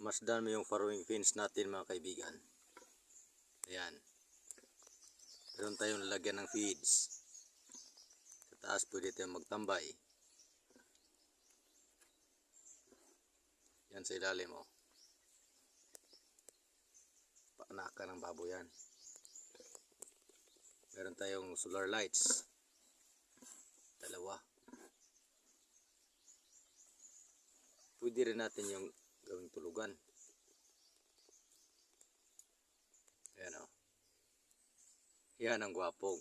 masdan mo yung farrowing fins natin mga kaibigan. Ayan. Meron tayong lalagyan ng feeds. Sa taas pwede tayong magtambay. Yan sa ilalim mo. Paanakan ng baboy yan. Meron tayong solar lights. Dalawa. Pwede rin natin yung gawing tulugan. Ayan o. Yan ang gwapong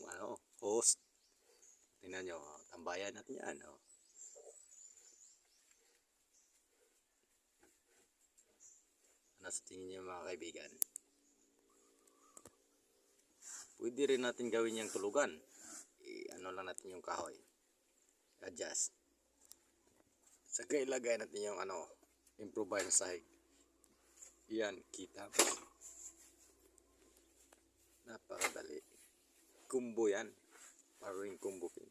host. Tingnan nyo, tambayan natin yan. Ano sa tingin nyo mga kaibigan? Pwede rin natin gawin yung tulugan. Ano lang natin yung kahoy. Adjust. Saka ilagay natin yung improvise na sahig. Yan, kita. Napakadali. Kumbo yan. Farrowing combo pin.